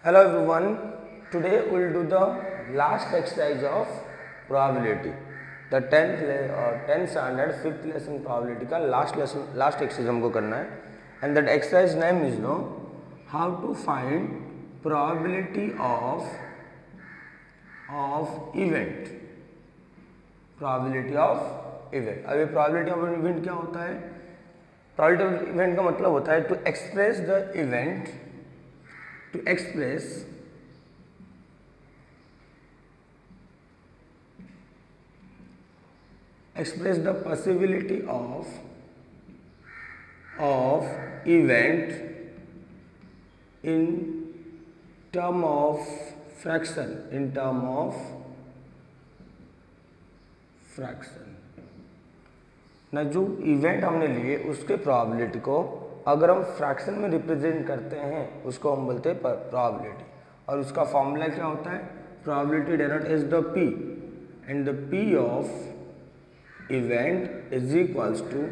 Hello everyone, today we will do the last exercise of probability. The 10th standard 5th lesson probability का last exercise हमको करना है and that exercise name is how to find probability of event. Probability of event. अभी probability of event क्या होता है? Probability of event का मतलब होता है to express the event, to express the possibility of event in term of fraction, ना जो इवेंट हमने लिए उसके प्रोबेबिलिटी को अगर हम फ्रैक्शन में रिप्रेजेंट करते हैं उसको हम बोलते हैं प्रोबेबिलिटी, और उसका फॉर्मूला क्या होता है? Probability denote as the P and the P of event is equals to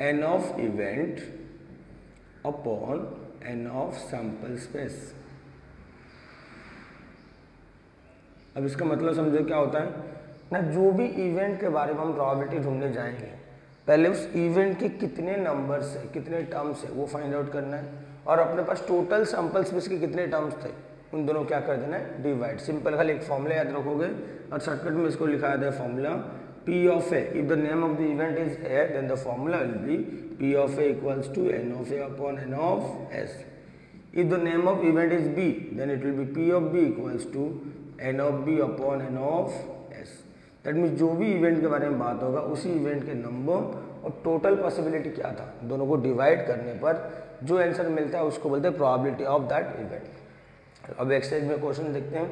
N of event upon N of sample space. अब इसका मतलब समझो क्या होता है ना, जो भी इवेंट के बारे में हम प्रोबेबिलिटी ढूंढने जाएंगे पहले उस इवेंट के कितने नंबर्स है, कितने टर्म्स है वो फाइंड आउट करना है, और अपने पास टोटल सैंपल स्पेस के कितने टर्म्स थे उन दोनों क्या कर देना है, डिवाइड। सिंपल खाली एक फॉर्मूला याद रखोगे और शॉर्टकट में इसको लिखा है formula P of A. If the name of the event is A then the formula will be P of A equals to N of A upon N of S. If the name of event is B then it will be P of B equals to N of B upon N of S. That means जो भी event के बारे में बात होगा उसी event के number और टोटल पॉसिबिलिटी क्या था दोनों को डिवाइड करने पर जो आंसर मिलता है उसको बोलते हैं प्रोबेबिलिटी ऑफ दैट इवेंट। अब एक्सरसाइज में क्वेश्चन देखते हैं।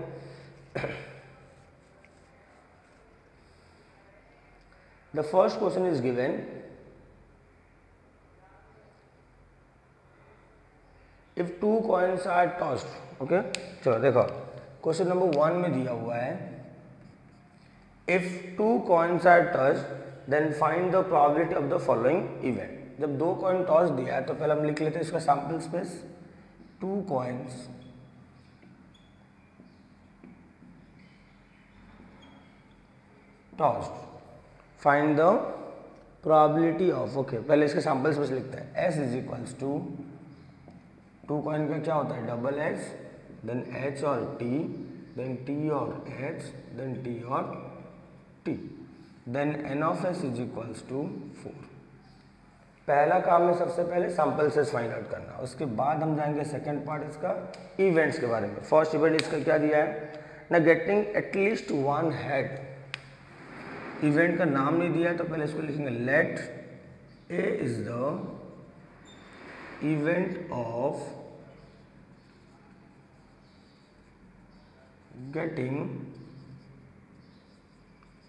The first question is given if two coins are tossed. Okay, चलो देखो क्वेश्चन नंबर 1 में दिया हुआ है if two coins are tossed then find the probability of the following event. जब दो कॉइन टॉस दिया है तो पहले हम लिख लेते हैं इसका sample space. Two coins tossed find the probability of. Okay, पहले इसके सैंपल स्पेस लिखते हैं। S is equals to two coin का क्या होता है, डबल एच देन एच और टी देन टी और एच देन टी और T then N of S is equals to 4। पहला काम है सबसे पहले सैंपल स्पेस फाइंड आउट करना, उसके बाद हम जाएंगे सेकंड पार्ट इसका इवेंट्स के बारे में। फर्स्ट इवेंट इसका क्या दिया है ना, getting at least one head. Event का नाम नहीं दिया है तो पहले इसको लिखेंगे let A is the event of getting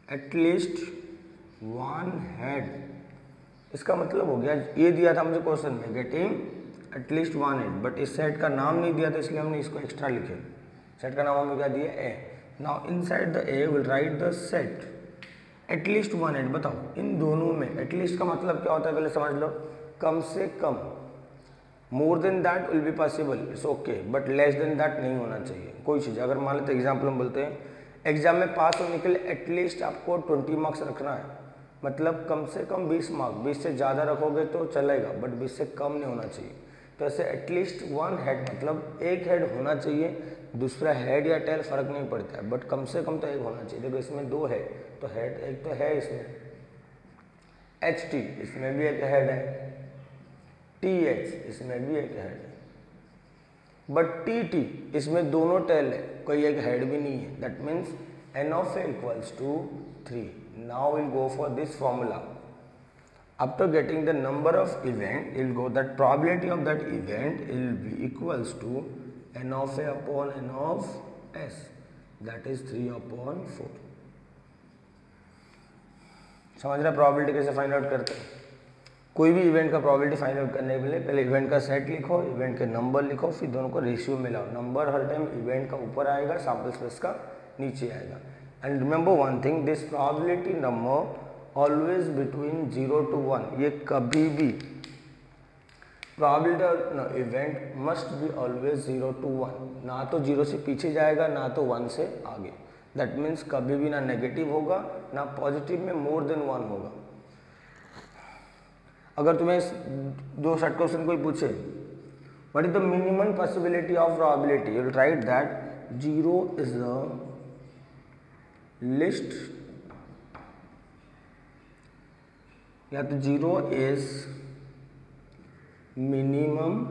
at least one head. इसका मतलब हो गया ये दिया था मुझे क्वेश्चन में getting at least one head, but इस सेट का नाम नहीं दिया था इसलिए हमने इसको एक्स्ट्रा लिखे। सेट का नाम हमें क्या दिया, A. Now inside the A will write the set at least one head. बताओ इन दोनों में एटलीस्ट का मतलब क्या होता है पहले समझ लो, कम से कम। More than that will be possible, it's okay, but less than that नहीं होना चाहिए कोई चीज़। अगर मान लेते एग्जाम्पल हम बोलते हैं एग्जाम में पास होने के लिए एटलीस्ट आपको 20 मार्क्स रखना है, मतलब कम से कम 20 मार्क्स। 20 से ज़्यादा रखोगे तो चलेगा बट 20 से कम नहीं होना चाहिए। तो ऐसे एटलीस्ट वन हेड मतलब एक हेड होना चाहिए, दूसरा हेड या टेल फर्क नहीं पड़ता है, बट कम से कम तो एक होना चाहिए। देखो इसमें दो है तो हेड एक तो है, इसमें एच टी इसमें भी एक हेड है, टी एच इसमें भी एक हेड है, बट टी टी इसमें दोनों टेल है, कोई एक हेड भी नहीं है। That means N of A equals to 3। Now will go for this formula. After getting the number of event will go that probability of that event will be equals to N of A upon N of S, that is 3 upon 4। समझ रहे probability कैसे find out करते हैं? कोई भी event का probability find out करने के लिए पहले इवेंट का सेट लिखो, इवेंट के नंबर लिखो, फिर दोनों को रेशियो मिलाओ। नंबर हर टाइम इवेंट का ऊपर आएगा, सैंपल स्पेस का नीचे आएगा। And remember one thing, this probability number always between 0 to 1। ये कभी भी probability of event must be always 0 to 1, ना तो 0 से पीछे जाएगा ना तो 1 से आगे। दैट मीन्स कभी भी ना नेगेटिव होगा ना पॉजिटिव में मोर देन 1 होगा। अगर तुम्हें दो शॉर्ट क्वेश्चन कोई पूछे what is the minimum possibility of probability, you will right that 0 is the list, या तो 0 इज मिनिमम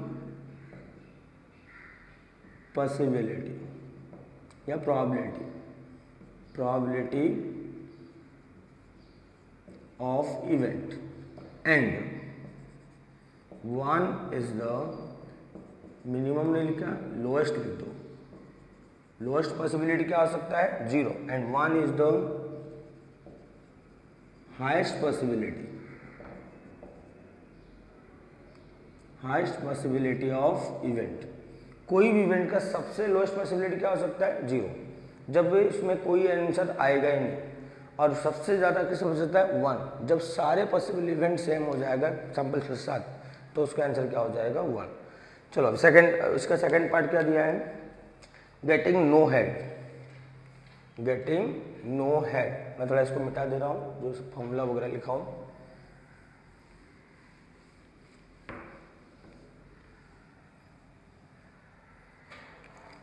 पॉसिबिलिटी या probability of event, and 1 is the minimum नहीं लिखा, लोएस्ट लिख दो। लोएस्ट पॉसिबिलिटी क्या हो सकता है 0, and 1 is the highest possibility of event. कोई भी इवेंट का सबसे लोएस्ट पॉसिबिलिटी क्या हो सकता है 0, जब इसमें कोई आंसर आएगा ही नहीं। और सबसे ज़्यादा किस हो सकता है 1, जब सारे पॉसिबल इवेंट सेम हो जाएगा सैंपल्स के साथ, तो उसका आंसर क्या हो जाएगा 1। चलो अब इसका सेकंड पार्ट क्या दिया है, गेटिंग नो हेड। मैं थोड़ा इसको मिटा दे रहा हूँ, जो फॉर्मूला वगैरह लिखा हूँ।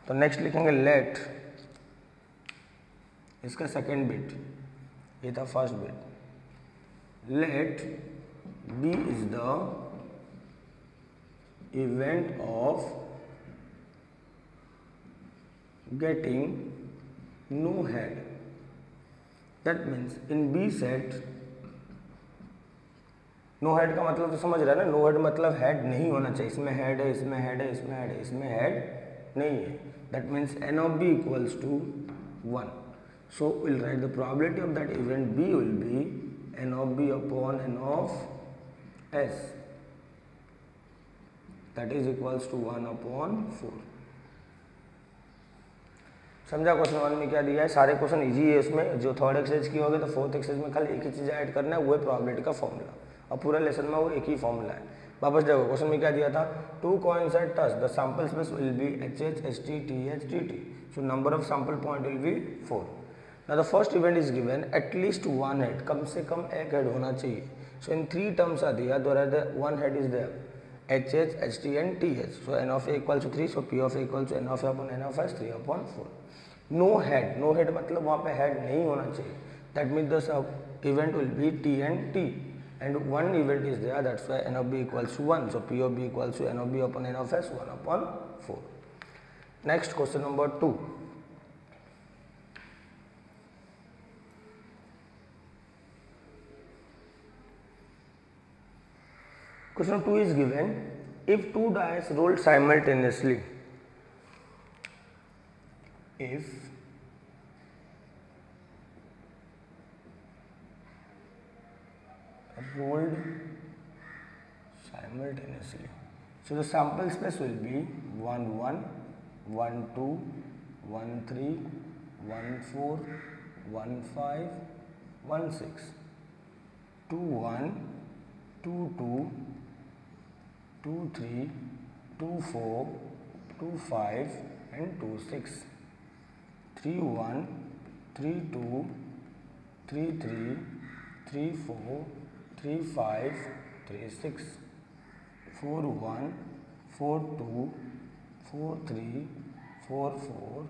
तो नेक्स्ट लिखेंगे लेट, इसका सेकेंड बिट, ये था first bit. Let B is the event of getting no head. That means in B set, no head का मतलब तो समझ रहा है ना, नो हेड मतलब हेड नहीं होना चाहिए। इसमें हेड है, इसमें हेड है, इसमें हेड है, इसमें हेड नहीं है। That means n of b equals to 1. So we'll write the probability of that event b will be n of b upon n of s, that is equals to 1 upon 4. समझा question 1 में क्या दिया है? सारे question easy है। इसमें जो third exercise की होगी तो फोर्थ एक्सरसाइज में खाली एक ही चीज़ ऐड करना है, वो है प्रोबेबिलिटी का फॉर्मूला, और पूरा लेसन में वो एक ही फॉर्मूला है। वापस देखो क्वेश्चन में क्या दिया था, 2 coins are touched, the sample space will be HH, HT, TH, TT. So number of sample point will be 4. Now the first event is given at least one head, कम से कम एक head होना चाहिए। So in 3 terms are दिया, the one head is there, HH, HT and TH. So n of a equals to 3, so P of a equals to n of a upon n of s 3 upon 4. No head मतलब वहाँ पे head नहीं होना चाहिए। That means the event will be T and T. And one event is there, that's why n of b equals to 1. So P of b equals to n of b upon n of s 1 upon 4. Next question number 2. Question 2 is given, if 2 dice rolled simultaneously, if rolled simultaneously, so the sample space will be 1 1 1 2 1 3 1 4 1 5 1 6 2 1 2 2 2 3 2 4 2 5 and 2 6 3 1 3 2 3 3 3 4 3 5 3 6 4 1 4 2 4 3 4 4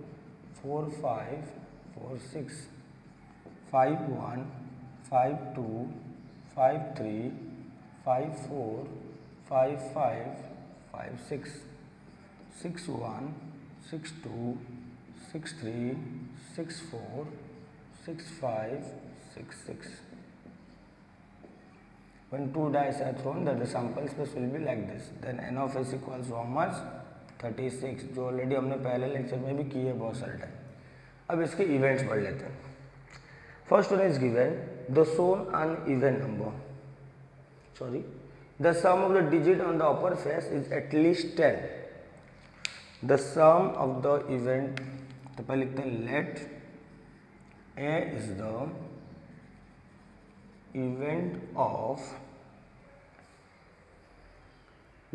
4 5 4 6 5 1 5 2 5 3 5 4 5 5 5 6 6 1 6 2 6 3 6 4 6 5 6 6. When 2 dice are thrown, that the sample space will be like this. Then n of s equals to how much? 36, जो already हमने पहले lecture में भी किए बहुत सारे time. अब इसके इवेंट्स पढ़ लेते हैं। First one is given, the sum on even number, sorry, the sum of the digit on the upper face is at least 10. The sum of the event, तो पहले लिखते हैं let A is the event of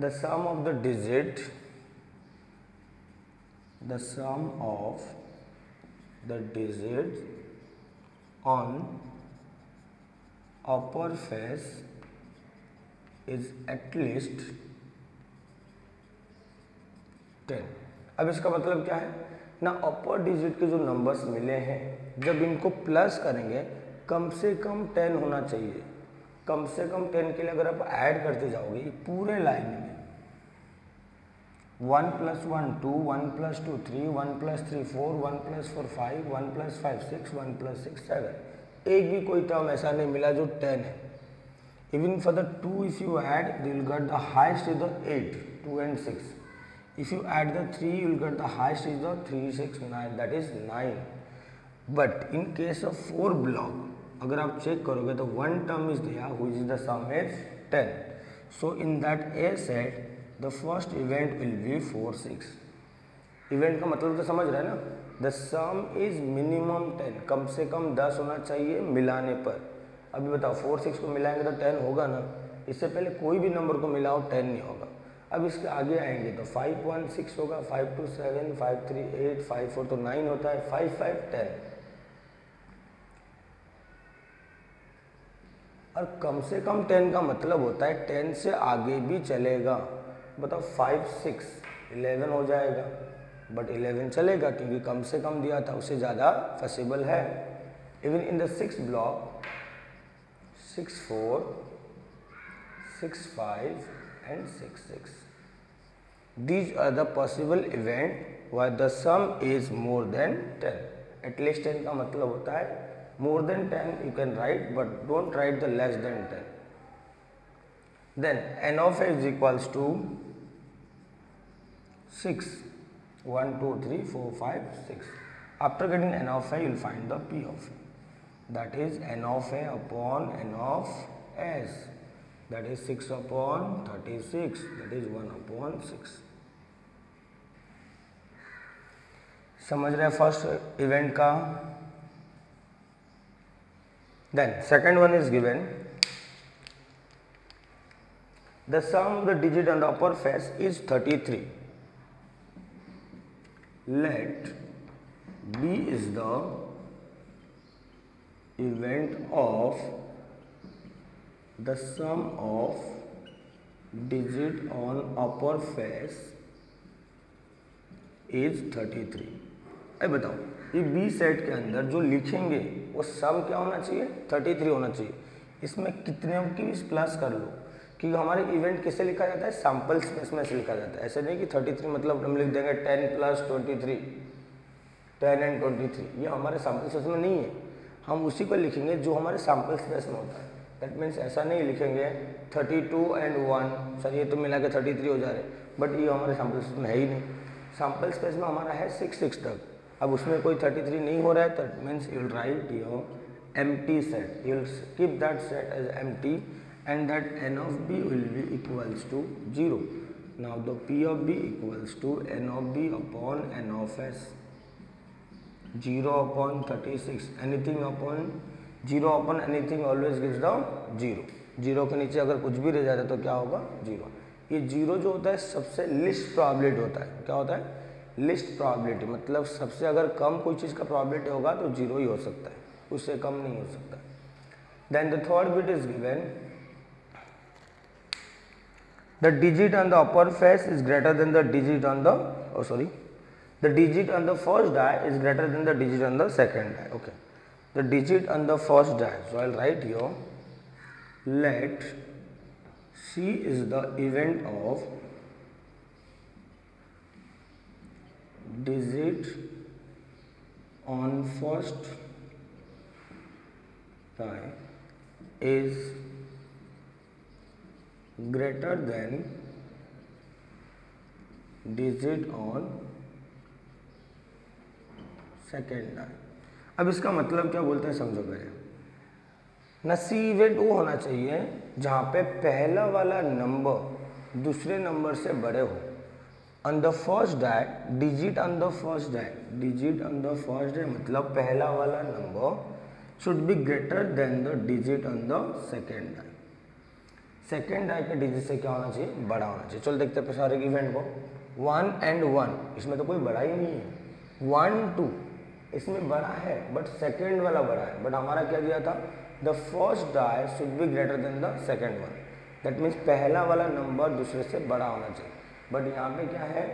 the sum of the digit, the sum of the digits on upper face is at least 10। अब इसका मतलब क्या है ना, अपर डिजिट के जो नंबर्स मिले हैं जब इनको प्लस करेंगे कम से कम 10 होना चाहिए। कम से कम 10 के लिए अगर आप ऐड करते जाओगे पूरे लाइन में 1 + 1 2, 1 + 2 3, 1 + 3 4, 1 + 4 5, 1 + 5 6, 1 + 6 7, एक भी कोई टर्म ऐसा नहीं मिला जो 10 है। Even for the 2 if you add, you will get the highest is the 8, 2 and 6. If you add the 3, you will get the highest is the 3, 6, 9, that is 9. But in case of 4 block, अगर आप check करोगे तो one term is there which is the sum is 10. So in that A set, the first event will be 4, 6. Event का मतलब तो समझ रहे हैं ना, द सम इज मिनिमम 10, कम से कम 10 होना चाहिए मिलाने पर। अभी बताओ 4, 6 को मिलाएंगे तो 10 होगा ना, इससे पहले कोई भी नंबर को मिलाओ 10 नहीं होगा। अब इसके आगे आएंगे तो 5 1 6 होगा, 5 2 7, 5 3 8, 5 4 तो 9 होता है, 5 5 10। और कम से कम 10 का मतलब होता है 10 से आगे भी चलेगा। बताओ 5 6 11 हो जाएगा, बट 11 चलेगा क्योंकि कम से कम दिया था, उससे ज़्यादा पॉसिबल है। Even in the 6 block 6 4 6 5 and 6 6, these are the possible event where the sum is more than 10। at least 10 का मतलब होता है more than 10 you can write, but don't write the less than 10। then n of a is equals to 6, 1 2 3 4 5 6। after getting n of a you will find the p of a, that is n of a upon n of s, that is 6 upon 36, that is 1 upon 6। समझ रहे हैं first event का। Then second one is given, the sum of the digit on the upper face is 33। Let b is the event of the sum of digit on upper face is 33। अब बताओ ये B set के अंदर जो लिखेंगे वो सम क्या होना चाहिए, 33 होना चाहिए। इसमें कितने की भी प्लस कर लो, क्योंकि हमारे इवेंट किससे लिखा जाता है, सैम्पल स्पेस में से लिखा जाता है। ऐसे नहीं कि 33 मतलब हम लिख देंगे 10 + 23, 10 and 23, ये हमारे सैम्पल स्पेस में नहीं है। हम उसी को लिखेंगे जो हमारे सैम्पल स्पेस में होता है। दैट मीन्स ऐसा नहीं लिखेंगे 32 and 1, सर ये तो मिला के 33 हो जा रहे, बट ये हमारे सैम्पल स्पेस में है ही नहीं। सैम्पल स्पेस में हमारा है 6 6 तक, अब उसमें कोई 33 नहीं हो रहा है, that means you will write your empty set, you will keep that set as empty and that n of b will be equals to 0। now the p of b equals to n of b upon n of s, 0 upon 36, anything upon 0 upon anything always gives the 0। 0 के नीचे अगर कुछ भी रह जाता है तो क्या होगा, 0। ये 0 जो होता है सबसे लिस्ट प्रोबेबिलिटी होता है। क्या होता है, लिस्ट प्रोबेबिलिटी, मतलब सबसे अगर कम कोई चीज़ का प्रोबेबिलिटी होगा तो 0 ही हो सकता है, उससे कम नहीं हो सकता। Then the third bit is given, the digit on the upper face is greater than the digit on the, the digit on the first die is greater than the digit on the second die। okay, the digit on the first die, so I'll write here, let c is the event of digit on first die is greater than digit on second die. अब इसका मतलब क्या बोलते हैं समझो पहले ना, सी event वो होना चाहिए जहाँ पे पहला वाला नंबर दूसरे नंबर से बड़े हो। On the first die, digit on the first die, digit on the first die मतलब पहला वाला number should be greater than the digit on the second die. Second die के डिजिट से क्या होना चाहिए, बड़ा होना चाहिए। चलो देखते हैं सारे इवेंट को। 1 and 1 इसमें तो कोई बड़ा ही नहीं है। 1 2 इसमें बड़ा है बट सेकेंड वाला बड़ा है, बट हमारा क्या दिया था, the first die should be greater than the second one. That means पहला वाला नंबर दूसरे से बड़ा होना चाहिए, बट यहाँ पे क्या है,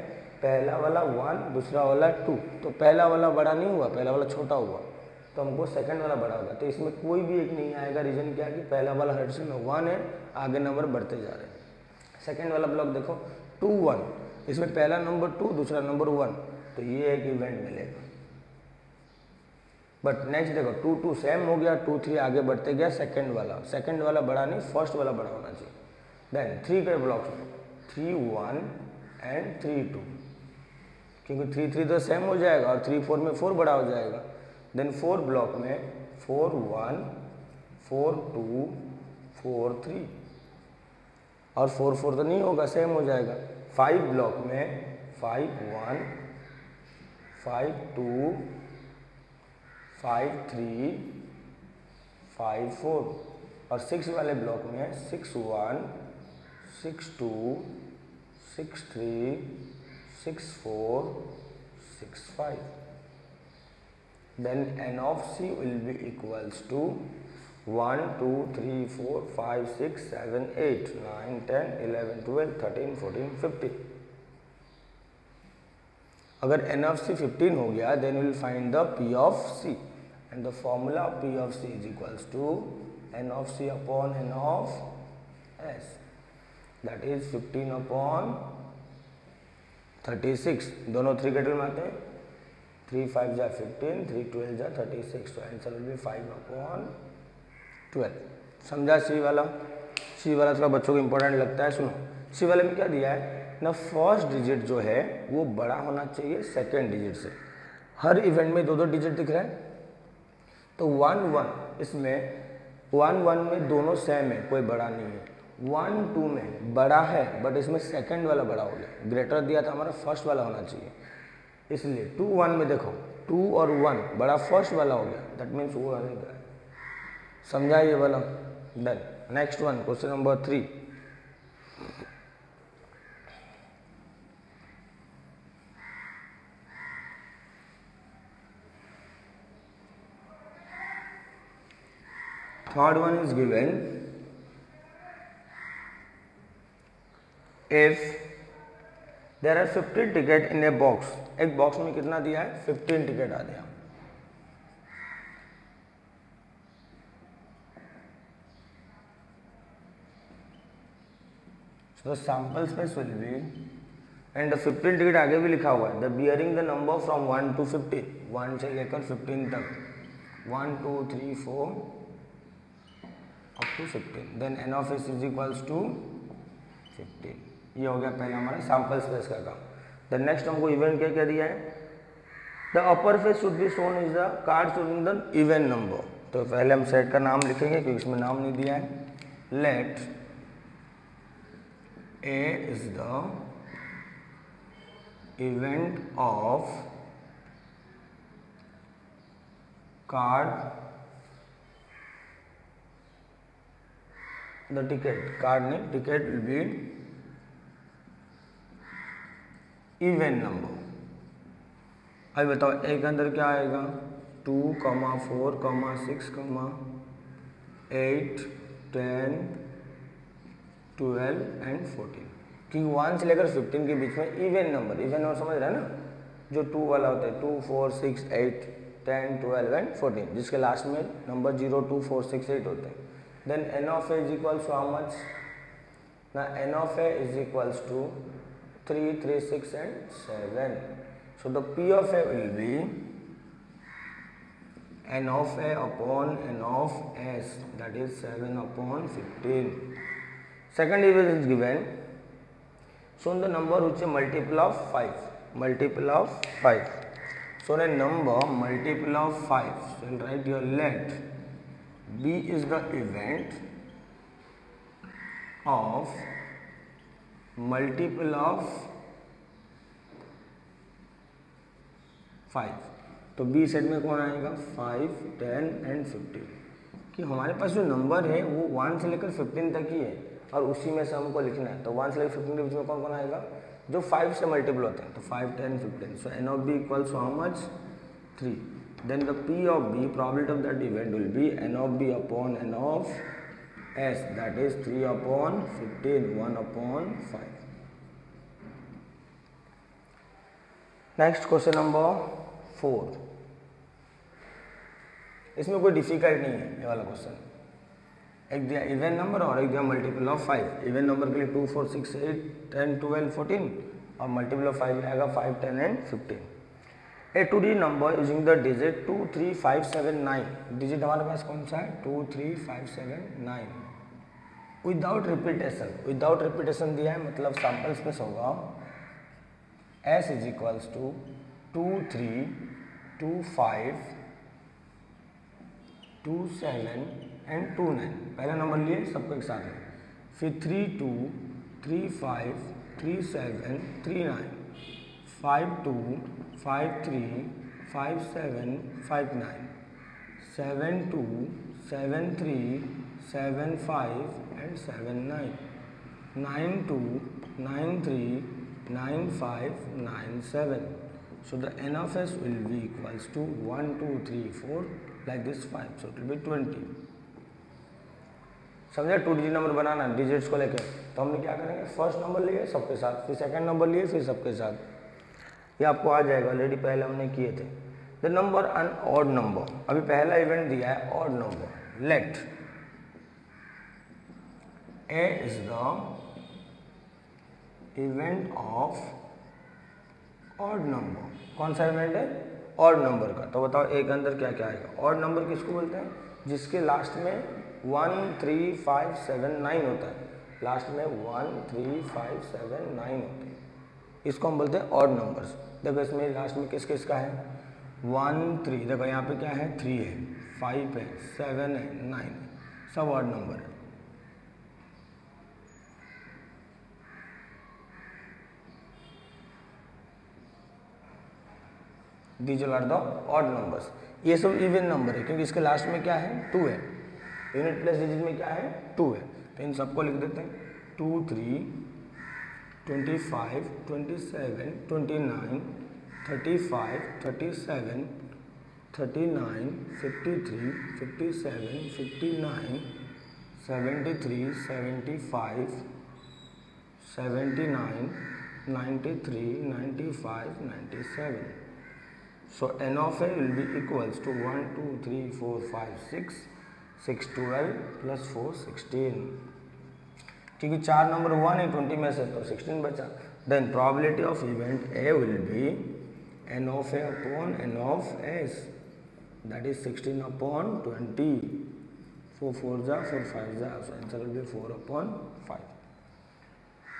पहला वाला 1 दूसरा वाला 2, तो पहला वाला बड़ा नहीं हुआ, पहला वाला छोटा हुआ, तो हमको सेकंड वाला बड़ा होगा। तो इसमें कोई भी एक नहीं आएगा। रीजन क्या है कि पहला वाला हर्ष में 1 है, आगे नंबर बढ़ते जा रहे हैं। सेकंड वाला ब्लॉक देखो 2 1, इसमें पहला नंबर 2 दूसरा नंबर 1, तो ये एक इवेंट मिलेगा। बट नेक्स्ट देखो 2 2 सेम हो गया, 2 3 आगे बढ़ते गया, सेकंड वाला बड़ा नहीं, फर्स्ट वाला बड़ा होना चाहिए। देन 3 के ब्लॉक्स में 3 1 एंड 3 2, क्योंकि 3 3 तो सेम हो जाएगा और 3 4 में 4 बड़ा हो जाएगा। देन 4 ब्लॉक में 4 1 4 2 4 3, और 4 4 तो नहीं होगा, सेम हो जाएगा। 5 ब्लॉक में 5 1 5 2 5 3 5 4, और 6 वाले ब्लॉक में 6 1 6 2 6 3 6 4 6 5। Then n of c will be equals to 1 2 3 4 5 6 7 8 9 10 11 12 13 14 15। अगर n of c 15 हो गया, then we will find the p of c, and the formula of p of c is equals to n of c upon n of s, that is 15 upon 36। दोनों 3 cattle में आते हैं, 3 5 जा 15, 3 12 जा 36, तो answer will be 5 upon 12। समझा सी वाला? सी वाला थोड़ा बच्चों को इंपॉर्टेंट लगता है। सुनो, सी वाले में क्या दिया है ना, फर्स्ट डिजिट जो है वो बड़ा होना चाहिए सेकेंड डिजिट से। हर इवेंट में 2 2 डिजिट दिख रहे हैं, तो 1 1 इसमें 1 1 में दोनों सेम है, कोई बड़ा नहीं है। 1 2 में बड़ा है बट इसमें सेकेंड वाला बड़ा हो गया, ग्रेटर दिया था हमारा, फर्स्ट वाला होना चाहिए, इसलिए 2 1 में देखो 2 और 1 बड़ा फर्स्ट वाला हो गया, दैट मीन्स वो रहेगा। समझा ये वाला? Done. Next one, question number 3। Third one is given, if there are 15 ticket in a box, एक बॉक्स में कितना दिया है, 15 टिकट आ दिया। So the sample space will be, and the 15 ticket आगे भी लिखा हुआ है, the bearing the number from 1 to 15, 1 से लेकर 15 तक, 1 2 3 4 up to 15, then n of s is equals to 15। ये हो गया पहला हमारा सैम्पल स्पेस का काम। द नेक्स्ट हमको इवेंट क्या क्या दिया है, the upper face should be shown is the card showing the event number. तो पहले हम सेट का नाम लिखेंगे क्योंकि इसमें नाम नहीं दिया है। Let A is the event of card the ticket, card नहीं, ticket will be event number। अभी बताओ ए के अंदर क्या आएगा, 2, 4, 6, 8, 10, 12 एंड 14, क्योंकि 1 से लेकर 15 के बीच में इवेंट नंबर समझ रहे हैं ना, जो 2 वाला होता है, 2 4 6 8 10 12 एंड 14, जिसके लास्ट में नंबर 0 2 4 6 8 होते हैं। Then N of A is equals to how much ना, n of A is equals to 3 3 6 and 7। So the P of A will be n of A upon N of S, that is 7 upon 15। Second event is given, shown the number which is a multiple of 5, multiple of 5. So a number multiple of 5, so you write here let B is the event of multiple of 5। तो B set में कौन आएगा, 5 10 and 15, कि हमारे पास जो number है वो 1 से लेकर 15 तक ही है, और उसी में से हमको लिखना है। तो 1 से 15 के बीच में कौन कौन आएगा, जो 5 से मल्टीपल होते हैं। तो 5, 10, 15। सो n of b equals how much, 3. Then the p of b, probability of that event will be n of b upon n of s, that is 3 upon 15, 1 upon 5. Next question number 4। इसमें कोई difficult नहीं है ये वाला question. एक दिया even number और एक दिया मल्टीपल ऑफ 5। इवन नंबर के लिए 2, 4, 6, 8, 10, 12, 14 और मल्टीपल ऑफ 5 आएगा 5, 10 and 15। A 2D number using the digit 2, 3, 5, 7, 9। Digit हमारे पास कौन सा है, 2, 3, 5, 7, 9। विदाउट रिपीटेशन दिया है, मतलब सैम्पल स्पेस होगा S is equals to 2, 3, 2, 5, 2, 7 and 2, 9। पहला नंबर लिए सबको एक साथ में, फिर 3, 2, 3, 5, 3, 7, 3, 9, 5, 2, 5, 3, 5, 7, 5, 9, 7, 2, 7, 3, 7, 5 and 7, 9, 9, 2, 9, 3, 9, 5, 9, 7. So the n of s will be equals to 1, 2, 3, 4 like this 5. So it will be 20. समझे, 2 डिजिट नंबर बनाना है डिजिट्स को लेके। तो हमने क्या करेंगे, फर्स्ट नंबर लिए सबके साथ, फिर सेकंड नंबर लिए फिर सबके साथ। ये आपको आ जाएगा, ऑलरेडी पहले हमने किए थे। The number on odd number, अभी पहला इवेंट दिया है odd number. Let A is the event of odd number. कौन सा इवेंट है, ऑड नंबर का। तो बताओ ए के अंदर क्या क्या आएगा। ऑड नंबर किसको बोलते हैं, जिसके लास्ट में 1, 3, 5, 7, 9 होता है। लास्ट में 1, 3, 5, 7, 9 होते हैं, इसको हम बोलते हैं ऑड नंबर्स। देखो इसमें लास्ट में किस किस का है, 1, 3, देखो यहाँ पे क्या है, 3 है, 5 है, 7 है, 9 है, सब ऑड नंबर है। These are the odd numbers. ये सब इवन नंबर है क्योंकि इसके लास्ट में क्या है, 2 है। यूनिट प्लस डिजिट में क्या है, 2 है। तो इन सबको लिख देते हैं, 2, 3, 25, 27, 29, 35, 37, 39, 53, 57, 59, 73, 75, 79, 93, 95, 97. So n of a will be equals to 1, 2, 3, 4, 5, 6, 6, 12 plus 4, 16। क्योंकि 4 नंबर 1 है 20 में से, तो 16 बचा। Then probability of event A will be n of a upon n of s, that is 16 upon 20। 4 4 जा 4 5 जा, so answer will be 4 upon 5।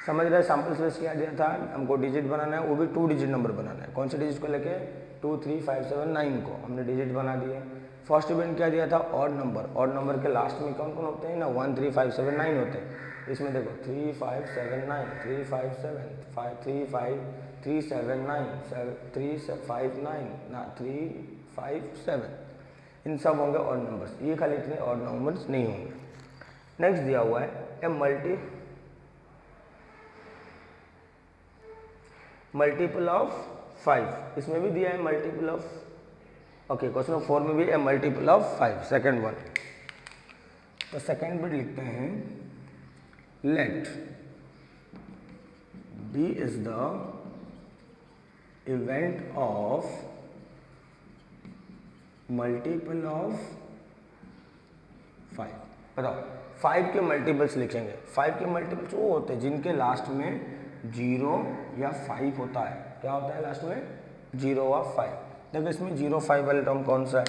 समझ रहे, सैम्पल स्पेस क्या दिया था हमको, डिजिट बनाना है, वो भी 2 डिजिट नंबर बनाना है। कौन से डिजिट को लेके, 2, 3, 5, 7, 9 को हमने डिजिट बना दिए। फर्स्ट इवेंट क्या दिया था, ऑड नंबर। ऑड नंबर के लास्ट में कौन कौन होते हैं ना, 1, 3, 5, 7, 9 होते हैं। इसमें देखो 3, 5, 7, 9, 3, 5, 7, 5, 3, 5, 3, 7, 9, 3, 5, 9, 3, 5, 7, इन सब होंगे ऑड नंबर्स। ये खाली इतने ऑड नंबर्स नहीं होंगे। नेक्स्ट दिया हुआ है ए मल्टीपल ऑफ 5। इसमें भी दिया है मल्टीपल ऑफ, ओके, क्वेश्चन 4 में भी a multiple of 5, second one. तो सेकेंड बिट लिखते हैं, let B is the event of multiple of 5। बताओ 5 के मल्टीपल्स लिखेंगे। 5 के मल्टीपल्स वो होते हैं जिनके लास्ट में 0 या 5 होता है। क्या होता है लास्ट में, 0 और 5। देखो इसमें 0, 5 वाले टर्म कौन सा है,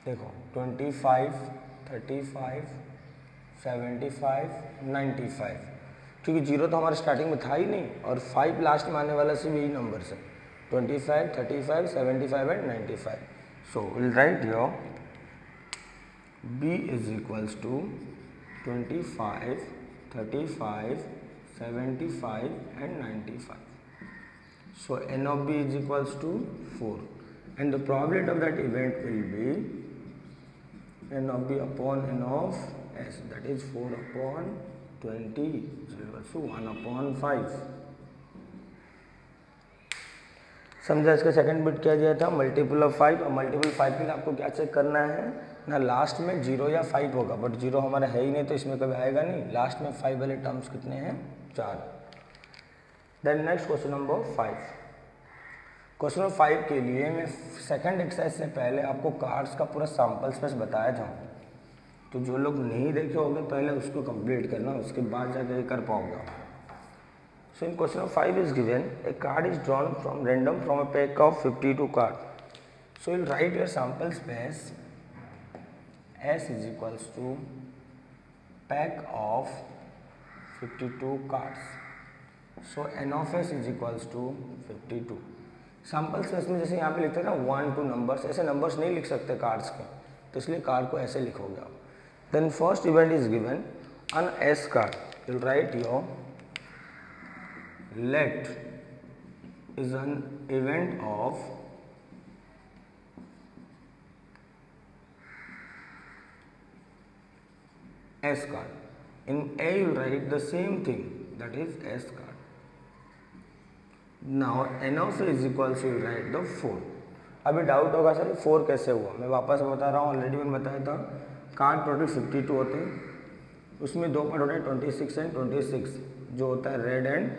देखो 25, 35, 75, 95। क्योंकि 0 तो हमारे स्टार्टिंग में था ही नहीं, और 5 लास्ट में आने वाला से भी यही नंबर है, 25, 35, 75 and 95। So will write your b is equals to 25, 35, 75 and 95. So n of b is equals to 4 and the probability of that event will be N of B upon N of S, that is 4/20 equals to 1/5। समझा। इसका second bit क्या दिया था, multiple of 5। और multiple 5 के लिए आपको क्या चेक करना है ना, लास्ट में 0 या 5 होगा, बट 0 हमारा है ही नहीं तो इसमें कभी आएगा नहीं। लास्ट में 5 वाले टर्म्स कितने हैं, 4। Then next question number 5। Question number 5 के लिए मैं सेकंड एक्सरसाइज से पहले आपको कार्ड्स का पूरा सैम्पल स्पेस बताया था, तो जो लोग नहीं देखे होंगे पहले उसको कंप्लीट करना, उसके बाद जाके कर पाओगे। So in question 5 is given a card is drawn from random from a pack of 52 cards. So you'll write your sample space S is equals to pack of 52 cards. So n of S is equals to 52. Sample space में जैसे यहाँ पे लिखते हैं ना 1 2 numbers, ऐसे numbers नहीं लिख सकते कार्ड्स के, तो इसलिए कार्ड को ऐसे लिखोगे आप। Then first event is given on ace card, you'll write your let is an event of S card. In A you write the same thing, that is S card. Now n of A is equals to, you write the 4. अभी doubt होगा sir 4 कैसे हुआ, मैं वापस बता रहा हूँ, already मैंने बताया था। कार्ड टोटल 52 होते हैं, उसमें दो पार्ट होते हैं 26 एंड 26, जो होता है रेड एंड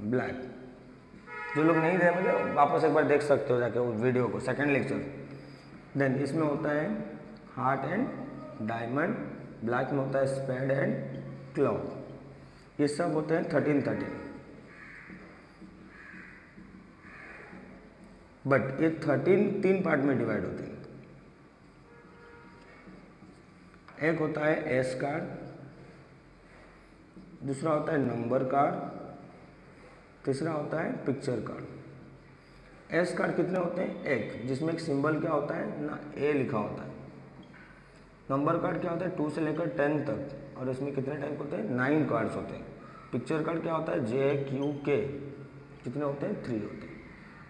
ब्लैक। जो लोग नहीं देखेंगे वापस एक बार देख सकते हो जाके वो वीडियो को, सेकंड लेक्चर। देन इसमें होता है हार्ट एंड डायमंड, ब्लैक में होता है स्पेड एंड क्लॉव। ये सब होते हैं 13-13, बट ये 13 3 पार्ट में डिवाइड होते हैं। एक होता है एस कार्ड, दूसरा होता है नंबर कार्ड, तीसरा होता है पिक्चर कार्ड। एस कार्ड कितने होते हैं, एक, जिसमें एक सिंबल क्या होता है ना, ए लिखा होता है। नंबर कार्ड क्या होता है 2 से लेकर 10 तक, और इसमें कितने टाइप होते हैं 9 कार्ड्स होते हैं। पिक्चर कार्ड क्या होता है जे क्यू के, कितने होते हैं 3 होते हैं।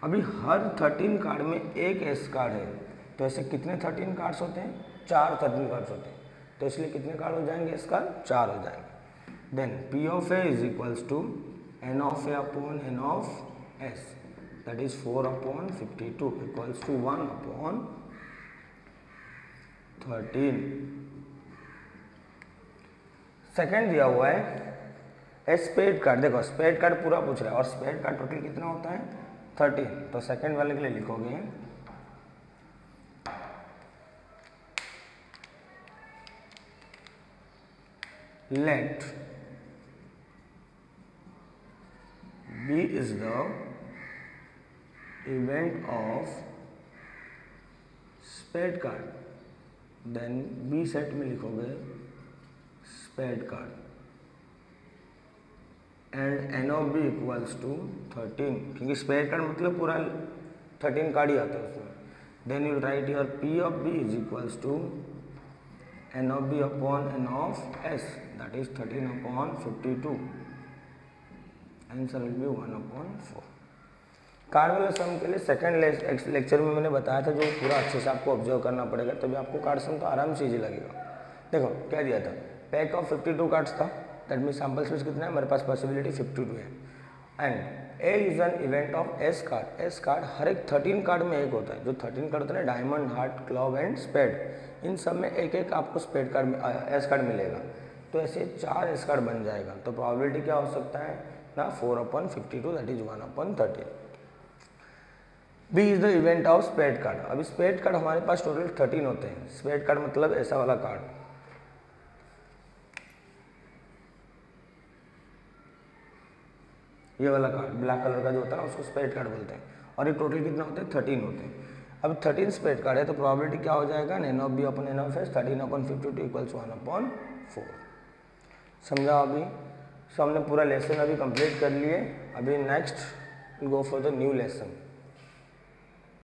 अभी हर 13 कार्ड में एक एस कार्ड है, तो ऐसे कितने 13 कार्ड्स होते हैं, 4 13 कार्ड्स होते हैं, तो इसलिए कितने कार्ड हो जाएंगे एस कार्ड, 4 हो जाएंगे। Then P of A is equals to n of A upon n of S, that is 4/52 equals to 1/13। Second दिया हुआ है स्पेड कार्ड, देखो स्पेड कार्ड पूरा पूछ रहा है, और स्पेड कार्ड टोटल कितना होता है 13, तो सेकेंड वाले के लिए लिखोगे let B is the event of spade card, then B set में लिखोगे spade card and n of B equals to 13, क्योंकि spade card मतलब पूरा 13 कार्ड ही आता है उसमें। then you write your P of B is equals to n of B upon n of S, that is 13/52, answer will be 1/4। Card वाला सम के लिए second lecture में मैंने बताया था, जो पूरा अच्छे से आपको ऑब्जर्व करना पड़ेगा, तभी आपको कार्ड सम तो आराम से इजी लगेगा। देखो क्या दिया था, पैक ऑफ 52 कार्ड्स था, दैट मीन सैम्पल स्पेस कितना है हमारे पास, पॉसिबिलिटी 52 है। And A is an event of ace card, ace card हर एक 13 कार्ड में एक होता है, जो 13 कार्ड होता है diamond, heart, clove and spade, इन सब में एक एक आपको स्पेड कार्ड एस कार्ड मिलेगा, तो ऐसे 4 एस कार्ड बन जाएगा। तो प्रोबेबिलिटी क्या हो सकता है ना, 4/52, that is 1/13। B is the event of spade card. अभी स्पेड कार्ड हमारे पास टोटल 13 होते हैं। स्पेड कार्ड मतलब ऐसा वाला कार्ड, ये वाला कार्ड ब्लैक कलर का जो होता है ना उसको स्पेड कार्ड बोलते हैं, और ये टोटल कितना होते हैं 13 होते हैं। अब 13 स्पेड कार्ड है तो प्रोबेबिलिटी क्या हो जाएगा, n of B upon n of S 13/52 equals 1/4। समझा अभी? सो हमने पूरा लेसन अभी कंप्लीट कर लिए। अभी next go for the new lesson.